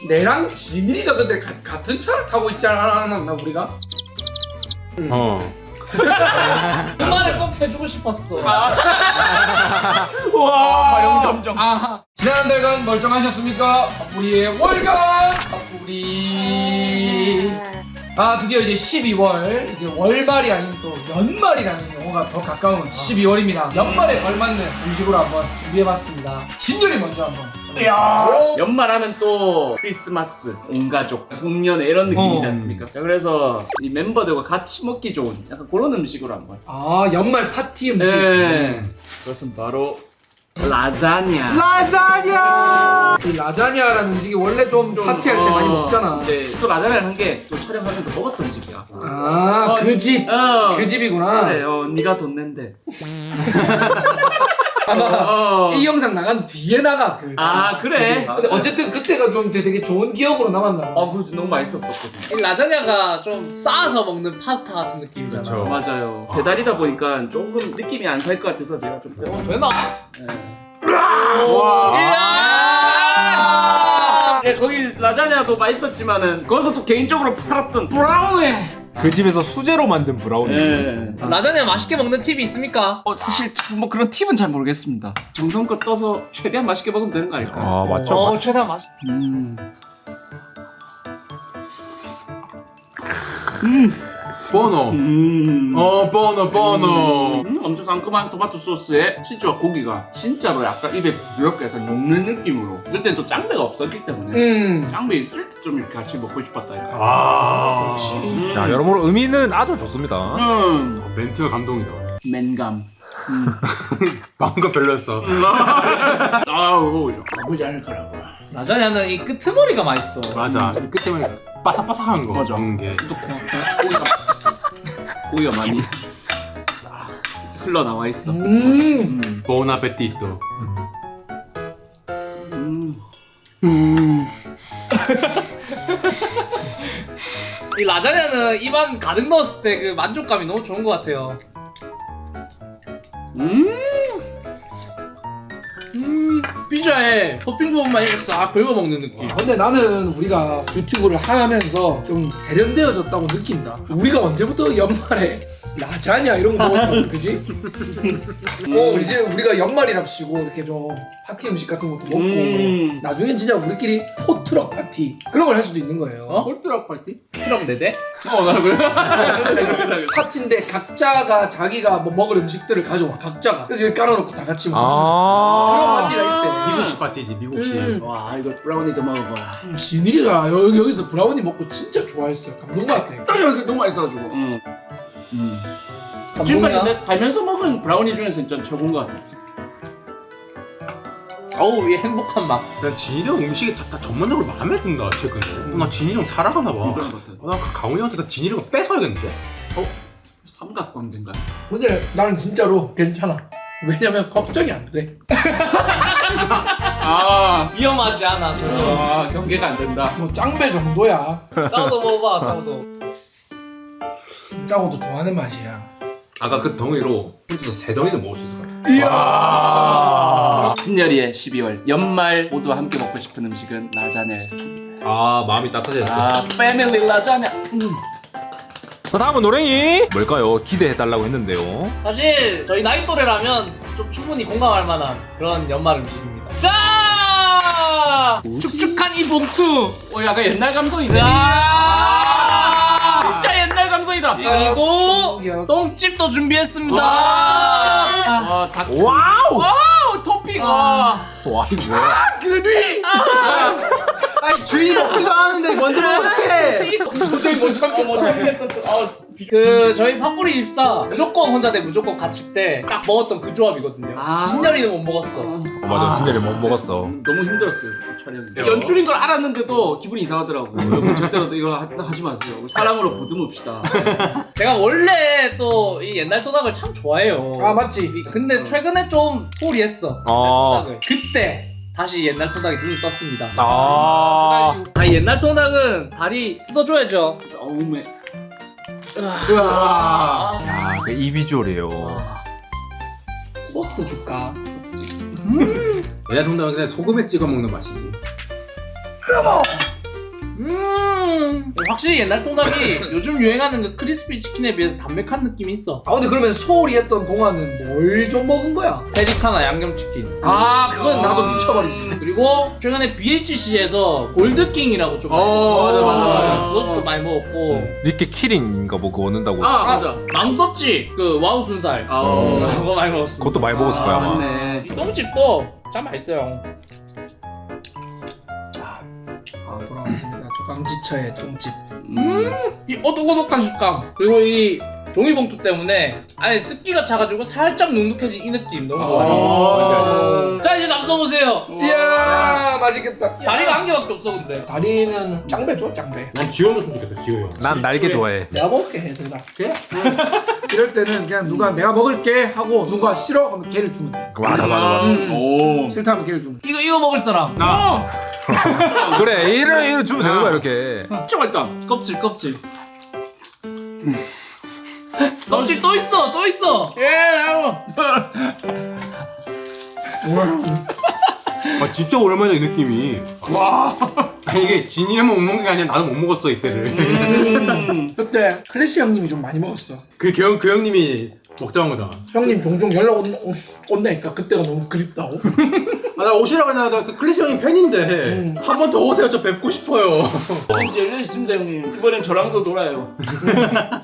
내랑 지민이가 근데 같은 차를 타고 있지 않았나 우리가? 연말을 꼭 해주고 싶었어. 와 화영점정. 지난 한 달간 멀쩡하셨습니까? 우리의 월간 우리 드디어 이제 12월 이제 월말이 아닌 또 연말이라는 용어가 더 가까운 12월입니다. 연말에 걸맞는 음식으로 한번 준비해봤습니다. 진열이 먼저 한번. 이야. 연말하면 또 크리스마스, 온 가족, 송년회 이런 느낌이지 않습니까? 그래서 이 멤버들과 같이 먹기 좋은 약간 그런 음식으로 한번. 연말 파티 음식. 네. 그것은 바로 라자냐. 이 라자냐라는 음식이 원래 좀 파티할 때 많이 먹잖아. 이제 또 라자냐를 한 게 또 촬영하면서 먹었던 집이야. 그 집. 그 집이구나. 그래, 네가 돈 낸대. 아마 이 영상 나간 뒤에 나가. 그래. 근데 어쨌든 그때가 좀 되게 좋은 기억으로 남았나 봐. 그래서 너무 맛있었었거든. 이 라자냐가 좀 쌓아서 먹는 파스타 같은 느낌이잖아. 그쵸. 맞아요. 배달이다 보니까 조금 느낌이 안 살 것 같아서 제가 좀 되나? 네, 거기 라자냐도 맛있었지만은 거기서 또 개인적으로 팔았던 브라우니. 그 집에서 수제로 만든 브라우니. 네. 라자냐 맛있게 먹는 팁이 있습니까? 사실 뭐 그런 팁은 잘 모르겠습니다. 정성껏 떠서 최대한 맛있게 먹으면 되는 거 아닐까요? 맞죠. 최대한 맛있. 버너. 버너. 엄청 상큼한 토마토 소스에 치즈와 고기가 진짜로 약간 입에 부드럽게 약간 녹는 느낌으로. 그때는 또 짱배가 없었기 때문에 짱배 있을 때 좀 이렇게 같이 먹고 싶었다 이거. 좋지. 자, 여러모로 의미는 아주 좋습니다. 멘트가 감동이다. 맨감. 방금 별로였어. 나쁘지 않을 거라고. 라자냐는 이 끄트머리가 맛있어. 맞아. 이 끝에만 바삭바삭한 거 맞아. 먹는 게. 고기가 많이 흘러나와 있어. 보나페티토. 이 라자냐는 입안 가득 넣었을 때 그 만족감이 너무 좋은 것 같아요. 피자에 토핑 부분만 이렇게 싹 긁어 먹는 느낌. 근데 나는 우리가 유튜브를 하면서 좀 세련되어졌다고 느낀다. 우리가 언제부터 연말에 라자냐 이런 거 먹었다고 그지? 이제 우리가 연말이랍시고 이렇게 좀 파티 음식 같은 것도 먹고 나중엔 진짜 우리끼리 포트럭 파티 그런 걸 할 수도 있는 거예요. 홀드락 파티? 트럭 4대? 나 그래. 파티인데 각자가 자기가 뭐 먹을 음식들을 가져와. 각자가. 그래서 여기 깔아놓고 다 같이 먹는 그런 파티가 있대. 미국식 파티지, 미국식. 와 이거 브라우니도 먹어봐. 진이가 여기서 브라우니 먹고 진짜 좋아했어요. 감동받았다 이거. 이거 너무 맛있어가지고. 지금까지 내 살면서 먹은 브라우니 중에서 진짜 최고인 것 같아. 어우 이 행복한 맛. 난 진이 형 음식이 다 전문적으로 마음에 든다, 최근에. 나 진이 형 살아가나 봐. 그런 것 같아. 나 강훈이 형한테 진이 형을 뺏어야겠는데? 삼각관계인가? 근데 나는 진짜로 괜찮아. 왜냐면 걱정이 안 돼. 위험하지 않아 전혀. 경계가 안 된다. 뭐 짱배 정도야. 짜오도 먹어봐 짜오도. 짜고도 좋아하는 맛이야. 아까 그 덩이로 혼자서 세 덩이도 먹을 수 있을 것 같아. 신열이의 12월 연말 모두와 함께 먹고 싶은 음식은 라자냐였습니다. 마음이 따뜻해졌어. 패밀리 라자냐. 자, 다음은 노랭이. 뭘까요? 기대해달라고 했는데요. 사실 저희 나이 또래라면 좀 충분히 공감할 만한 그런 연말 음식입니다. 자! 축축한 이 봉투! 약간 옛날 감성이네. 진짜 옛날 감성이다. 그리고 똥집도 준비했습니다. 와우! 토핑. 와, 이거 뭐야? 그리! 아니 주인이 먹지도 않았는데 먼저 먹을게. 도저히 못 참겠어. 그 저희 팥뿌리 집사 무조건 혼자 대 무조건 같이 때 딱 먹었던 그 조합이거든요. 신열이는 못 먹었어. 맞아, 진짜로 못 먹었어. 너무 힘들었어요 촬영이. 연출인 걸 알았는데도 기분이 이상하더라고. 여러분 절대로 이거 하지 마세요. 우리 사랑으로 보듬읍시다. 제가 원래 또 이 옛날 토닥을 참 좋아해요. 맞지? 근데 최근에 좀 소홀히 했어. 토닥을. 그때 다시 옛날 토닥이 눈을 떴습니다. 옛날 토닥은 다리 뜯어줘야죠. 어우매. 그 이 비주얼이에요. 소스 줄까? 얘네 정답은 그냥 소금에 찍어 먹는 맛이지. 확실히 옛날 통닭이 요즘 유행하는 그 크리스피 치킨에 비해서 담백한 느낌이 있어. 아 근데 그러면 소홀히 했던 동안은 뭘 좀 먹은 거야? 페리카나 양념치킨. 아 그건 나도 미쳐버리지. 그리고 최근에 BHC에서 골드킹이라고 좀 맞아. 그것도 좀 많이 먹었고 니께 키링인가 뭐 그거 얻는다고. 아 맞아. 망토치 그 와우 순살 그거 많이 먹었습니다. 그것도 많이 먹었을 거야 아마. 맞네. 이 똥집도 참 맛있어요. 돌아왔습니다. 조강지처의 통집. 이 오독오독한 식감 그리고 이 종이봉투 때문에 안에 습기가 차가지고 살짝 눅눅해진 이 느낌 너무 좋아요. 자 이제 잡숴보세요. 이야 맛있겠다. 다리가 한 개밖에 없어 근데. 다리는 짱배 줘 짱배. 난 지호 줬으면 좋겠어, 지호 형. 난 날개 좋아해. 내가 먹을게 얘들아. 그래? 이럴 때는 그냥 누가 내가 먹을게 하고 누가 싫어 하면 걔를 주면 돼. 맞아. 오. 싫다 하면 걔를 주면 돼. 이거 먹을 사람. 그래 이래 주면 되는 거야 이렇게. 진짜 맛있다. 껍질. 껍질 또 있어. 아, 진짜 오랜만이다, 이 느낌이. 와. 아니, 이게 진이랑 못 먹는 게 아니라 나도 못 먹었어, 이때를. 그때 클래시 형님이 좀 많이 먹었어. 그 형님이 먹자는 거잖아. 형님 종종 연락 온다니까 그때가 너무 그립다고. 아, 나 오시라고 했나? 나그 클래시 형님 팬인데. 한 번 더 오세요, 저 뵙고 싶어요. 이제 열려있습니다 형님. 이번엔 저랑도 놀아요.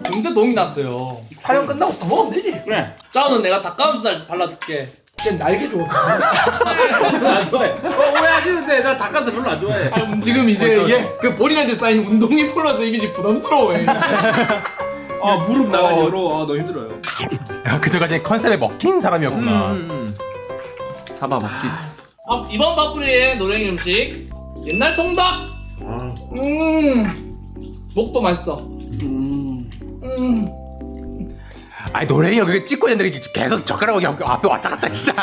금세 동이 났어요. 촬영 끝나고 더 먹으면 되지. 그래. 짜오는 내가 닭가슴살 발라줄게. 쟤 날개 줘. 안 좋아해. 오해하시는데, 나 닭가슴살 별로 안 좋아해. 지금 이제 얘 그 본인한테 쌓인 운동이 풀어서 이미지 부담스러워해. 아 무릎 나간 이후로 아 너무 힘들어요. 그전까지 컨셉에 먹힌 사람이었구나. 잡아먹기스. 이번 밥풀이의 노랭이 음식 옛날 통닭. 목도 맛있어. 아니, 노래요. 그게 찍고 있는데 계속 젓가락이 앞에 왔다 갔다, 진짜.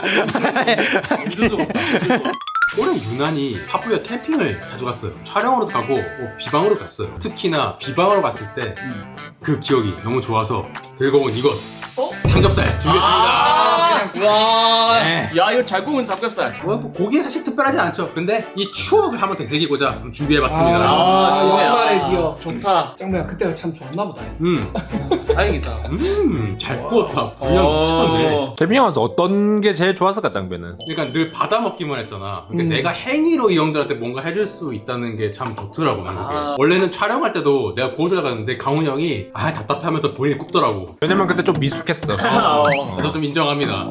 올해 유난히 파프리가 캠핑을 자주 갔어요. 촬영으로도 가고 비방으로 갔어요. 특히나 비방으로 갔을 때 그 기억이 너무 좋아서 들고 온 이것 삼겹살 준비했습니다. 와. 네. 야 이거 잘 구운 삼겹살. 뭐 고기는 사실 특별하지 않죠. 근데 이 추억을 한번 되새기고자 준비해봤습니다. 연말의 기억. 좋다. 짱배야 그때가 참 좋았나 보다. 다행이다. 잘 구웠다. 분량 미쳤네. 캠핑 와서 어떤 게 제일 좋았을까 짱배는? 그러니까 늘 받아 먹기만 했잖아. 그러니까 내가 행위로 이 형들한테 뭔가 해줄 수 있다는 게 참 좋더라고 나는 그게. 원래는 촬영할 때도 내가 구워주려고 했는데 강훈 형이 답답해하면서 본인이 굽더라고. 왜냐면 그때 좀 미숙했어. 저도 좀 인정합니다.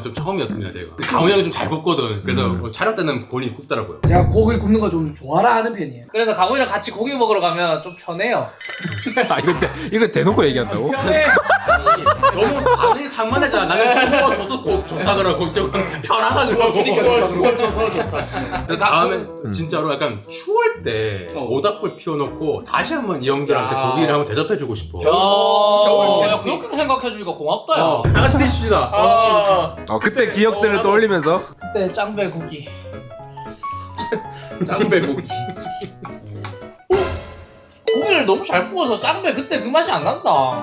좀 처음이었습니다 제가. 강훈 형이 좀 잘 굽거든. 그래서 촬영 때는 본인이 굽더라고요. 제가 고기 굽는 거 좀 좋아라 하는 편이에요. 그래서 강호이랑 같이 고기 먹으러 가면 좀 편해요. 아 이거 대놓고 얘기한다고? 편해. 너무 반응이 상만하잖아. 나는 구워줘서 좋다 그러고 좀 편하다고 주니까 구워줘서 좋다. 다음에 진짜로 약간 추울 때 모닥불 피워놓고 다시 한번 이 형들한테 고기를 한번 대접해주고 싶어. 겨울 그렇게 생각해주니까 고맙다 야. 다 같이 드십시다. 그때 기억들을 떠올리면서 그때 짱배 고기. 짱배 고기. 고기를 너무 잘 구워서 짱배 그때 그 맛이 안 난다.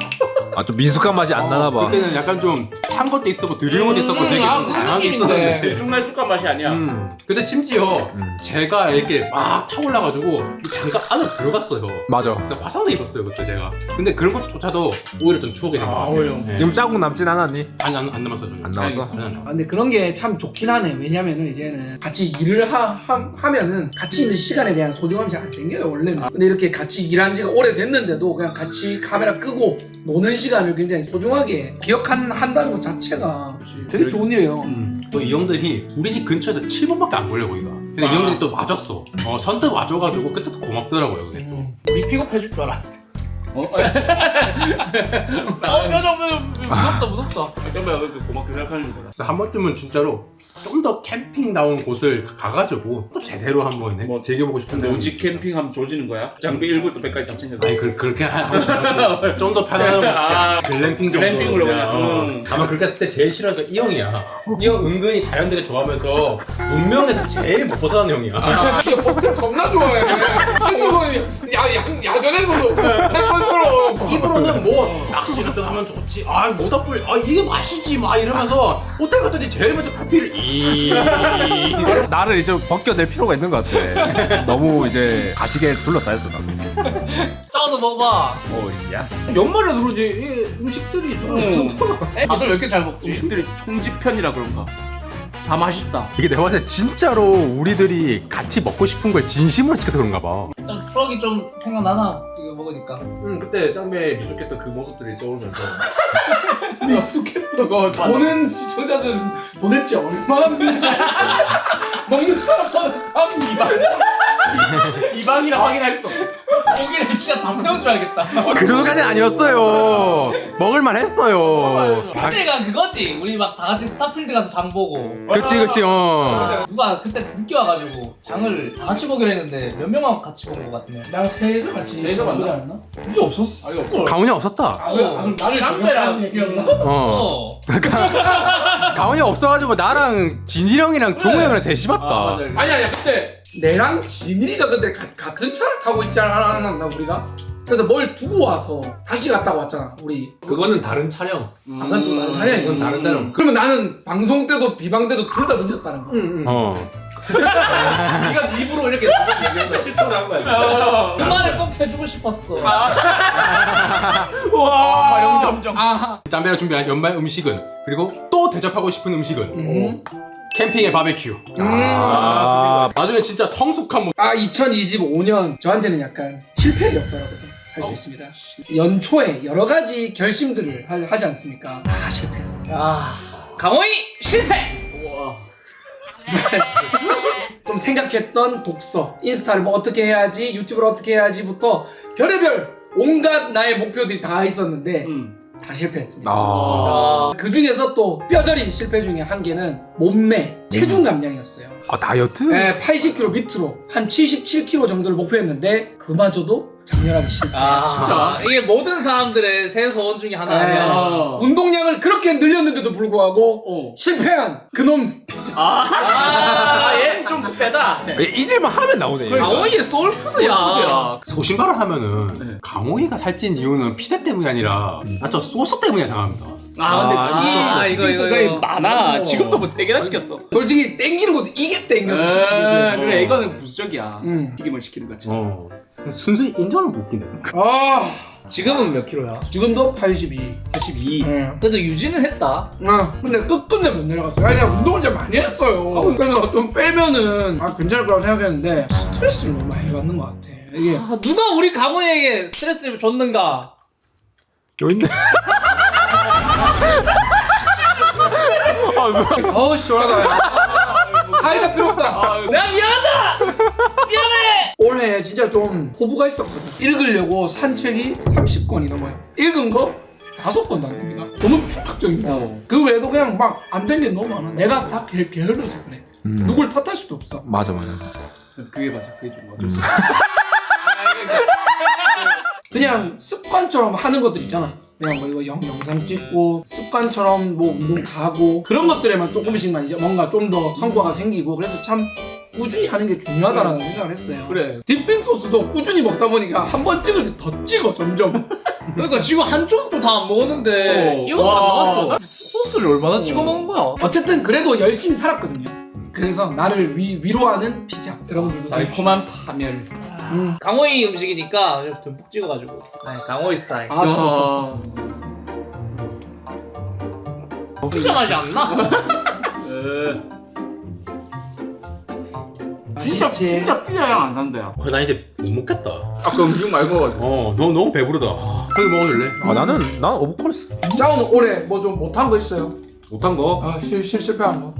좀 미숙한 맛이 안 나나 봐. 그때는 약간 좀 탄 것도 있었고 드리운 것도 있었고 되게 좀 그 다양하게 느낌인데. 있었는데 쑥말쑥한 맛이 아니야. 근데 심지어 제가 이렇게 막 타올라가지고 잠깐 안으로 들어갔어요. 맞아. 그래서 화상도 입었어요 그때 제가. 근데 그런 것조차도 오히려 좀 추억이 된것 같아요. 네. 지금 자국 남진 않았니? 안 남았어요. 안 남았어? 아, 근데 그런 게 참 좋긴 하네. 왜냐면은 이제는 같이 일을 하면은 같이 있는 시간에 대한 소중함이 잘 안 생겨요 원래는. 근데 이렇게 같이 일한 지가 오래됐는데도 그냥 같이 카메라 끄고 노는 시간을 굉장히 소중하게 기억한다는 것 자체가 되게 좋은 일이에요. 또 이 형들이 우리 집 근처에서 7분밖에 안 걸려 거기가. 근데 이 형들이 또 와줬어. 선뜻 와줘가지고 그때 또 고맙더라고요. 그게 또. 우리 픽업해줄 줄 알았는데. 표정 무섭다. 짱배가 그렇게 고맙게 생각하는구나. 그래서 한 번쯤은 진짜로 좀 더 캠핑다운 곳을 가가지고 또 제대로 한번 뭐 즐겨보고 싶은데 오직 캠핑하면 조지는 거야? 장비 1부터 100까지 다 챙겨서. 아니 그렇게 하고 싶어요. 좀 더 편안한 글램핑 정도. 글램핑으로 그냥. 다만 그렇게 했을 때 제일 싫어하는 건 이 형이야. 이 형 은근히 자연되게 좋아하면서 문명에서 제일 못 벗어나는 형이야. 진짜 호텔 겁나 좋아해. 아니 뭐 야전에서도 햇번처럼 입으로는 뭐 낚시 같은 거 하면 좋지. 아 모닥불 이게 맛이지 막 이러면서 호텔 갔더니 제일 먼저 커피를 나를 이제 벗겨낼 필요가 있는 것 같아. 너무 이제 가식에 둘러싸였어 나. 짜오도 먹어봐. 오 예스. 연말에 그러지 이 음식들이 좀 다들 왜 이렇게 잘 먹지? 음식들이 총지편이라 그런가. 다 맛있다. 이게 내가 봤을 때 진짜로 우리들이 같이 먹고 싶은 걸 진심으로 시켜서 그런가 봐. 좀 추억이 좀 생각나나? 이거 먹으니까. 그때 짱배 미숙했던 그 모습들이 떠오르면서 미숙했던 거 보는 시청자들은 도대체 얼마나 미숙해. 먹는 사람마다 다 미숙해. 이방이라 확인할 수 없어. 고기를 진짜 다 태운 줄 알겠다. 그 정도까지는 아니었어요. 먹을만 했어요. 그때가 그거지. 우리 막 다 같이 스타필드 가서 장 보고. 그치 누가 그때 늦게 와가지고 장을 다 같이 보기로 했는데 몇 명하고 같이 본 것 같네. 나랑 셋이서 같이 셋이서 보지 만나? 않았나? 그게 없었어. 아니 없어. 가훈이 없었다. 아, 그럼 나를 저격하는 얘기였나? 가훈이 없어가지고 나랑 진일 형이랑 종우 형이랑 셋이 봤다. 아니야 근데 내랑 진일이가 근데 같은 차를 타고 있지 않았나 우리가? 그래서 뭘 두고 와서 다시 갔다 왔잖아 우리. 그거는 다른 촬영. 아간 또 다른 차례야 이건. 다른 촬영. 그러면 나는 방송 때도 비방 때도 둘 다 늦었다는 거야. 네가 네 입으로 이렇게 두번 얘기해서 실수를 한 거야. 그 말을 꼭 해주고 싶었어. 와 영점점. 짬배가 준비한 연말 음식은 그리고 또 대접하고 싶은 음식은 캠핑의 바베큐. 나중에 진짜 성숙한 모습. 2025년 저한테는 약간 실패의 역사라고 좀 할 수 있습니다. 연초에 여러 가지 결심들을 하지 않습니까? 다 실패했어. 강호이 실패! 좀 생각했던 독서, 인스타를 뭐 어떻게 해야지, 유튜브를 어떻게 해야지부터 별의별 온갖 나의 목표들이 다 있었는데 다 실패했습니다. 그 중에서 또 뼈저린 실패 중에 한 개는 몸매, 체중 감량이었어요. 다이어트? 네, 80kg 밑으로 한 77kg 정도를 목표했는데 그마저도 장렬하게 실패. 진짜 이게 모든 사람들의 새 소원 중에 하나 아니야. 운동량을 그렇게 늘렸는데도 불구하고 실패한 그놈. 얘좀 세다. 잊을만 하면 나오네. 강호이의 소울푸드야. 소신발언 하면은 강호이가 살찐 이유는 피자 때문이 아니라 저 소스 때문에 생각합니다. 근데 이거 많아. 지금도 뭐 3개나 시켰어. 솔직히 땡기는 것도 이게 땡겨서 시키는 게. 그래 이거는 부수적이야. 튀김을 시키는 거지. 순수히 인정은 못 끼네. 지금은 몇 킬로야? 지금도 82. 82. 그래도 유지는 했다. 근데 끝끝내 못 내려갔어요. 아니, 내가 운동을 진짜 많이 했어요. 그래서 좀 빼면은 괜찮을 거라고 생각했는데 스트레스를 너무 많이 받는 것 같아. 이게 누가 우리 강호이에게 스트레스를 줬는가? 여기 있네. 어우 시원하다. 사이다 필요 없다. 내가 미안하다! 미안해! 올해 진짜 좀 포부가 있었거든. 읽으려고 산책이 30권이 넘어요. 읽은 거 5권도 안 됩니다. 너무 충격적입니다. 그 외에도 그냥 막 안 된 게 너무 많아. 내가 다 게을러서 그래. 누굴 탓할 수도 없어. 맞아. 그게 맞아. 그게 좀 맞아. 그냥 습관처럼 하는 것들 있잖아. 그냥 뭐 이거 영상 찍고 습관처럼 뭐 운동 가고 그런 것들에만 조금씩만 이제 뭔가 좀 더 성과가 생기고 그래서 참 꾸준히 하는 게 중요하다라는 생각을 했어요. 그래. 딥빈 소스도 꾸준히 먹다 보니까 한 번 찍을 때 더 찍어 점점. 그러니까 지금 한쪽도 다 안 먹었는데 이거 다 나왔어. 소스를 얼마나 찍어 먹은 거야? 어쨌든 그래도 열심히 살았거든요. 그래서 나를 위로하는 피자. 여러분들도 달콤한 파멸. 강호이 음식이니까 듬뿍 찍어가지고. 강호이 스타일. 좋았어. 피자 맛이 안 나? 진짜 피자 향 안 난대요. 나 이제 못 먹겠다. 아까 음식 말고 너무 배부르다. 형이 먹어줄래? 난 오브콜스. 짜오는 올해 뭐 좀 못한 거 있어요? 못한 거. 실패한 거.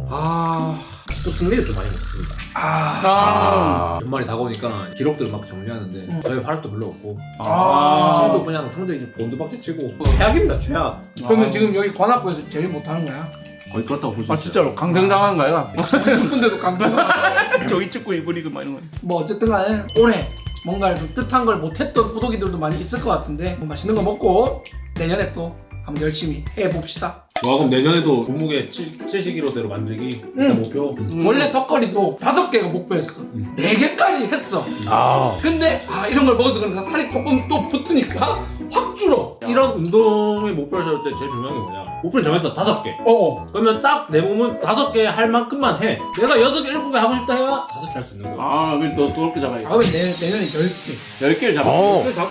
또 승리를 좀 많이 먹습니다. 연말이 다가오니까 기록들을 막 정리하는데 저희 활약도 별로 없고 지금도 그냥 성적이 본드박지 치고 최악입니다. 최악. 그러면 지금 여기 관악구에서 제일 못하는 거야? 거의 그렇다고 볼 수 있어요. 진짜로 강등당한 거야. 근데도 강등하고. 저기 찍고 이분이 그 말인 거야. 뭐 어쨌든 간에 올해 뭔가 좀 뜻한 걸 못했던 구독이들도 많이 있을 것 같은데 뭐 맛있는 거 먹고 내년에 또 한번 열심히 해봅시다. 와 그럼 내년에도 몸무게 70kg대로 만들기 일단 목표. 원래 턱걸이도 5개가 목표였어. 4개까지 했어. 아. 근데 이런 걸 먹어서 그런가 살이 조금 또 붙으니까 확 줄어. 이런 운동의 목표를 세울 때 제일 중요한 게 뭐냐? 목표를 정했어 5개. 그러면 딱 내 몸은 5개 할 만큼만 해. 내가 6개, 7개 하고 싶다 해야 5개 할 수 있는 거야. 아, 그럼 너 그렇게 잡아야겠다. 그럼 내년에 10개. 10개를 잡아.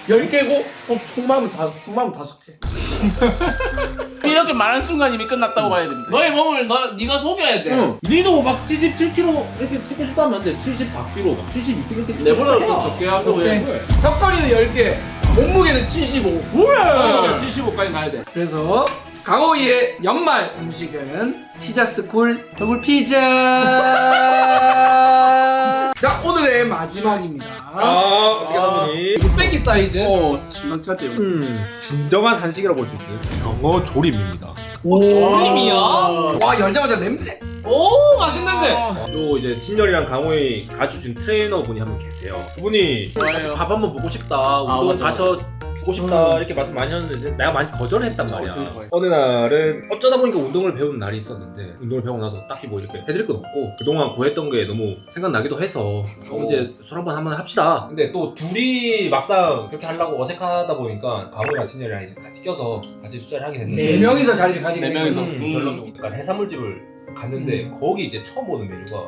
10개고 속마음은 5개. 이렇게 말한 순간 이미 끝났다고 봐야 됩니다. 너의 몸을 네가 속여야 돼. 응. 니도 막 77kg 이렇게 찍고 싶다면 안 돼. 74kg, 막 72kg 이렇게 찍고 내보다 싶다 더 해야. 적게 하고 해. 턱걸이는 10개. 몸무게는 75. 뭐야? 75까지 가야 돼. 그래서 강호이의 연말 음식은 피자스쿨 더블 피자. 자, 오늘의 마지막입니다. 어떻게 하더니? 뚝배기 사이즈. 심상치 않대요. 진정한 한식이라고 볼 수 있는 병어 조림입니다. 조림이야? 와, 열자마자 냄새. 오 맛있는 냄새. 또 이제 진열이랑 강호이 가르쳐준 트레이너분이 한 분 계세요. 그분이 같이 밥 한번 보고 싶다, 운동 맞아, 가르쳐 주고 싶다 이렇게 말씀 많이 하셨는데 내가 많이 거절했단 말이야. 그러니까요. 어느 날은 어쩌다 보니까 운동을 배우는 날이 있었는데 운동을 배우고 나서 딱히 뭐 이렇게 해드릴 건 없고 그동안 구했던 게 너무 생각나기도 해서 이제 술 한번 합시다. 근데 또 둘이 막상 그렇게 하려고 어색하다 보니까 강호이랑 진열이랑 이제 같이 껴서 같이 숫자를 하게 됐는데 4명이서 자리를 가지게 네 명이서. 됐거든. 결론적으로 약간 해산물집을 갔는데 거기 이제 처음 보는 메뉴가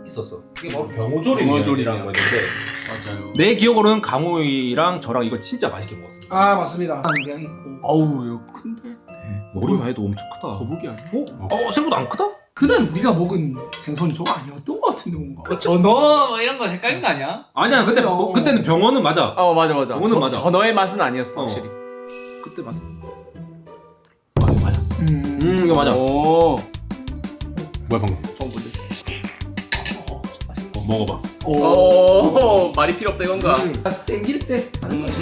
있었어. 그게 바로 병어조림이라는 거였는데 맞아요. 내 기억으로는 강호이랑 저랑 이거 진짜 맛있게 먹었어요. 맞습니다. 그냥 있고. 아우, 이거 큰데? 머리만 해도 엄청 크다. 거북이 아니야? 생각보다 안 크다? 그날 우리가 먹은 생선 저거 아니었던 것 같은데 뭔가. 전어 뭐 이런 거 헷갈린 거 아니야? 아니야, 근데 그래요. 그때는 병어는 맞아. 맞아. 그거는 맞아. 전어의 맛은 아니었어, 어. 확실히. 그때 맞아. 이거 이거 맞아. 오. 뭐야 방금? 처음 보네. 먹어봐. 오, 말이 필요 없다 이건가? 땡길 때 하는 거야.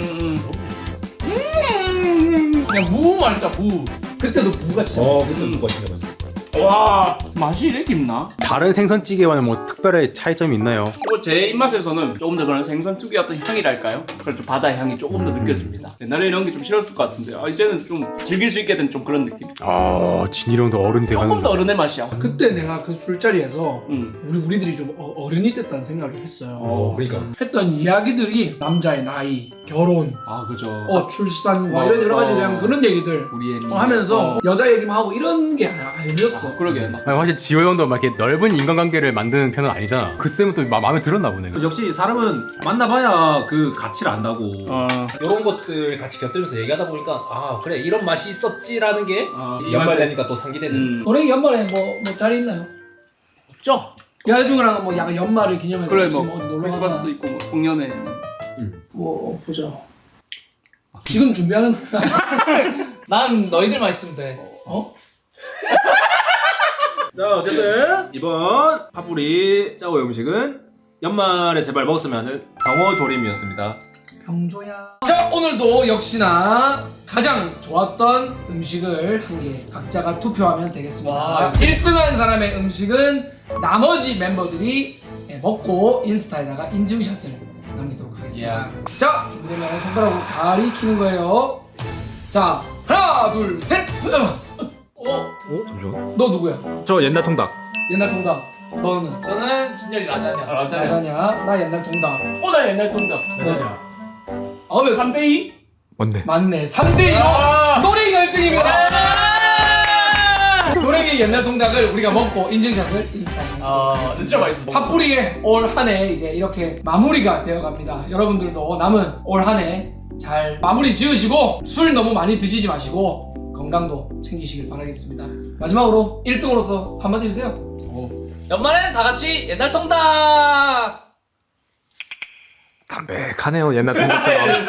그냥 무 말자 무. 그때도 무가 진짜 그때 맛있었어. 누가 진짜 맛있어. 와, 맛이 이렇게 있나? 다른 생선찌개와는 뭐 특별한 차이점이 있나요? 제 입맛에서는 조금 더 그런 생선 특유의 어떤 향이랄까요? 그런 좀 바다의 향이 조금 더 느껴집니다. 옛날에 이런 게 좀 싫었을 것 같은데 이제는 좀 즐길 수 있게 된 좀 그런 느낌? 아 진이 형도 어른 조금 돼가는 더 어른의 맛이야. 그때 내가 그 술자리에서 응. 우리들이 좀 어른이 됐다는 생각을 했어요. 그러니까. 했던 이야기들이 남자의 나이, 결혼, 아, 그죠. 출산과 이런 여러 가지 그냥 그런 얘기들 우리의 하면서 여자 얘기만 하고 이런 게 아니었어. 그러게. 아니, 사실 지호 형도 막 이렇게 넓은 인간관계를 만드는 편은 아니잖아. 그 쌤은 또 마음에 들었나 보네. 역시 사람은 만나봐야 그 가치를 안다고. 이런 것들 같이 곁들여서 얘기하다 보니까 아 그래 이런 맛이 있었지라는 게 연말 되니까 또 상기되는. 너네 연말에 뭐 자리 있나요? 없죠? 여자친구랑 뭐 약간 연말을 기념해서 그래, 같이 뭐 어디 놀러 크리스마스도 가거나. 있고 뭐 송년회. 뭐 보자. 지금 준비하는 거야? 난 너희들만 있으면 돼. 자 어쨌든 이번 팥뿌리 짜오의 음식은 연말에 제발 먹었으면 하는 병어 조림이었습니다. 병조야. 자, 오늘도 역시나 가장 좋았던 음식을 함께 각자가 투표하면 되겠습니다. 와. 1등한 사람의 음식은 나머지 멤버들이 먹고 인스타에다가 인증샷을 남기도록 하겠습니다. 자, 준비되면 손가락으로 가리키는 거예요. 자, 하나, 둘, 셋. 잠시만. 너 누구야? 저 옛날 통닭. 옛날 통닭. 너는? 저는 진열이 라자냐. 라자냐? 나 옛날 통닭. 나 옛날 통닭. 괜찮냐? 왜? 3대2? 뭔데? 맞네. 3대2로 노래기 1등입니다. 노래기 옛날 통닭을 우리가 먹고 인증샷을 인스타에 진짜 맛있어. 팥뿌리의 올 한 해 이제 이렇게 마무리가 되어갑니다. 여러분들도 남은 올 한 해 잘 마무리 지으시고 술 너무 많이 드시지 마시고 건강도 챙기시길 바라겠습니다. 마지막으로 1등으로서 한마디 해주세요. 연말엔 다 같이 옛날 통닭. 담백하네요, 옛날 통닭처럼.